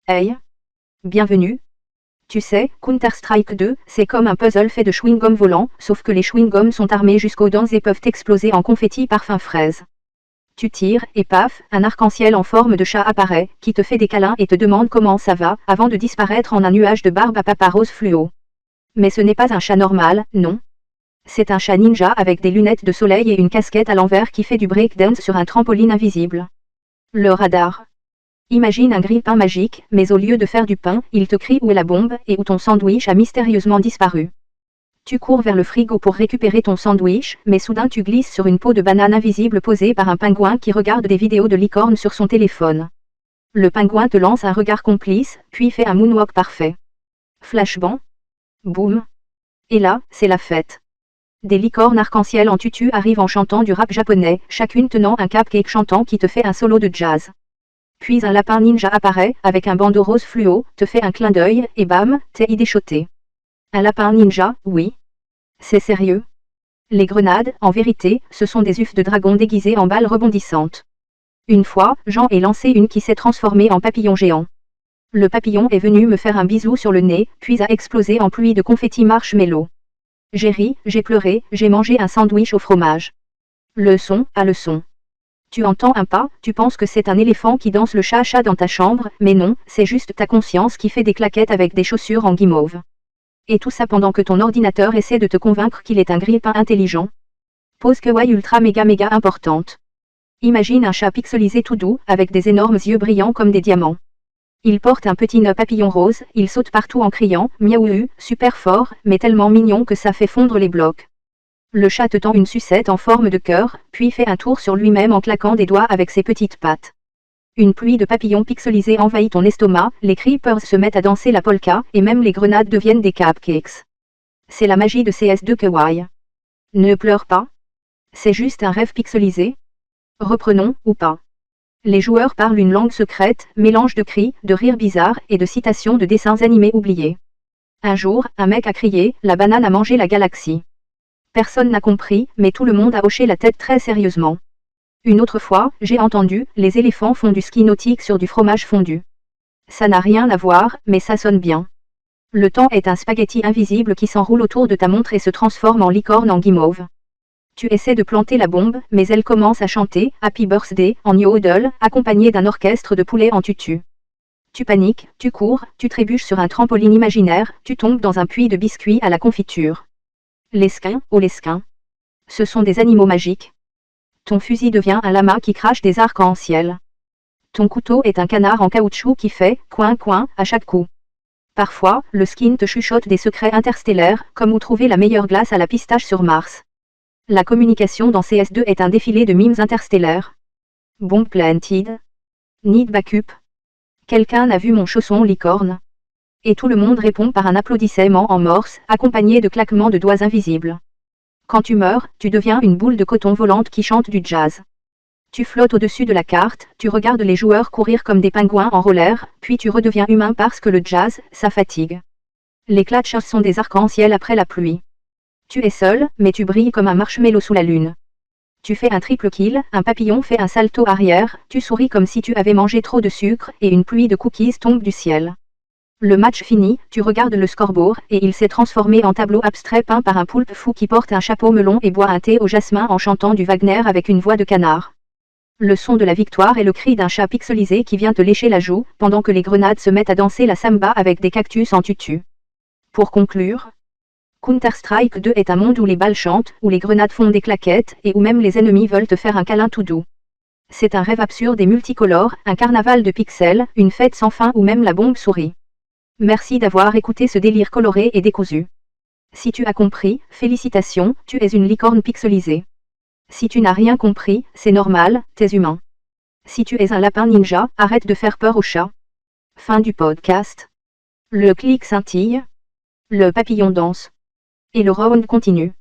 Hey! Bienvenue! Tu sais, Counter-Strike 2, c'est comme un puzzle fait de chewing-gum volant, sauf que les chewing-gums sont armés jusqu'aux dents et peuvent exploser en confetti parfum fraise. Tu tires, et paf, un arc-en-ciel en forme de chat apparaît, qui te fait des câlins et te demande comment ça va, avant de disparaître en un nuage de barbe à papa rose fluo. Mais ce n'est pas un chat normal, non. C'est un chat ninja avec des lunettes de soleil et une casquette à l'envers qui fait du breakdance sur un trampoline invisible. Le radar. Imagine un grille-pain magique, mais au lieu de faire du pain, il te crie où est la bombe et où ton sandwich a mystérieusement disparu. Tu cours vers le frigo pour récupérer ton sandwich, mais soudain tu glisses sur une peau de banane invisible posée par un pingouin qui regarde des vidéos de licorne sur son téléphone. Le pingouin te lance un regard complice, puis fait un moonwalk parfait. Flashbang. Boum. Et là, c'est la fête. Des licornes arc-en-ciel en tutu arrivent en chantant du rap japonais, chacune tenant un cupcake chantant qui te fait un solo de jazz. Puis un lapin ninja apparaît, avec un bandeau rose fluo, te fait un clin d'œil, et bam, t'es idéchoté. Un lapin ninja, oui. C'est sérieux. Les grenades, en vérité, ce sont des œufs de dragon déguisés en balles rebondissantes. Une fois, j'en ai lancé une qui s'est transformée en papillon géant. Le papillon est venu me faire un bisou sur le nez, puis a explosé en pluie de confetti marshmallow. J'ai ri, j'ai pleuré, j'ai mangé un sandwich au fromage. Le son. Tu entends un pas, tu penses que c'est un éléphant qui danse le cha-cha dans ta chambre, mais non, c'est juste ta conscience qui fait des claquettes avec des chaussures en guimauve. Et tout ça pendant que ton ordinateur essaie de te convaincre qu'il est un grille-pain intelligent. Pause kawaii ultra méga importante. Imagine un chat pixelisé tout doux, avec des énormes yeux brillants comme des diamants. Il porte un petit nœud papillon rose, il saute partout en criant « miaou », super fort, mais tellement mignon que ça fait fondre les blocs. Le chat te tend une sucette en forme de cœur, puis fait un tour sur lui-même en claquant des doigts avec ses petites pattes. Une pluie de papillons pixelisés envahit ton estomac, les creepers se mettent à danser la polka, et même les grenades deviennent des cupcakes. C'est la magie de CS2 kawaii. Ne pleure pas. C'est juste un rêve pixelisé. Reprenons, ou pas. Les joueurs parlent une langue secrète, mélange de cris, de rires bizarres et de citations de dessins animés oubliés. Un jour, un mec a crié « La banane a mangé la galaxie ». Personne n'a compris, mais tout le monde a hoché la tête très sérieusement. Une autre fois, j'ai entendu « Les éléphants font du ski nautique sur du fromage fondu ». Ça n'a rien à voir, mais ça sonne bien. Le temps est un spaghetti invisible qui s'enroule autour de ta montre et se transforme en licorne en guimauve. Tu essaies de planter la bombe, mais elle commence à chanter « Happy Birthday » en yodel, accompagnée d'un orchestre de poulets en tutu. Tu paniques, tu cours, tu trébuches sur un trampoline imaginaire, tu tombes dans un puits de biscuits à la confiture. L'esquin, oh l'esquin. Ce sont des animaux magiques. Ton fusil devient un lama qui crache des arcs-en-ciel. Ton couteau est un canard en caoutchouc qui fait « coin coin » à chaque coup. Parfois, le skin te chuchote des secrets interstellaires, comme où trouver la meilleure glace à la pistache sur Mars. La communication dans CS2 est un défilé de mimes interstellaires. Bomb planted. Need backup. Quelqu'un a vu mon chausson licorne. Et tout le monde répond par un applaudissement en morse, accompagné de claquements de doigts invisibles. Quand tu meurs, tu deviens une boule de coton volante qui chante du jazz. Tu flottes au-dessus de la carte, tu regardes les joueurs courir comme des pingouins en roller, puis tu redeviens humain parce que le jazz, ça fatigue. Les clutchers sont des arcs-en-ciel après la pluie. Tu es seul, mais tu brilles comme un marshmallow sous la lune. Tu fais un triple kill, un papillon fait un salto arrière, tu souris comme si tu avais mangé trop de sucre, et une pluie de cookies tombe du ciel. Le match fini, tu regardes le scoreboard, et il s'est transformé en tableau abstrait peint par un poulpe fou qui porte un chapeau melon et boit un thé au jasmin en chantant du Wagner avec une voix de canard. Le son de la victoire est le cri d'un chat pixelisé qui vient te lécher la joue, pendant que les grenades se mettent à danser la samba avec des cactus en tutu. Pour conclure, Counter-Strike 2 est un monde où les balles chantent, où les grenades font des claquettes, et où même les ennemis veulent te faire un câlin tout doux. C'est un rêve absurde et multicolore, un carnaval de pixels, une fête sans fin où même la bombe sourit. Merci d'avoir écouté ce délire coloré et décousu. Si tu as compris, félicitations, tu es une licorne pixelisée. Si tu n'as rien compris, c'est normal, t'es humain. Si tu es un lapin ninja, arrête de faire peur aux chats. Fin du podcast. Le clic scintille. Le papillon danse. Et le round continue.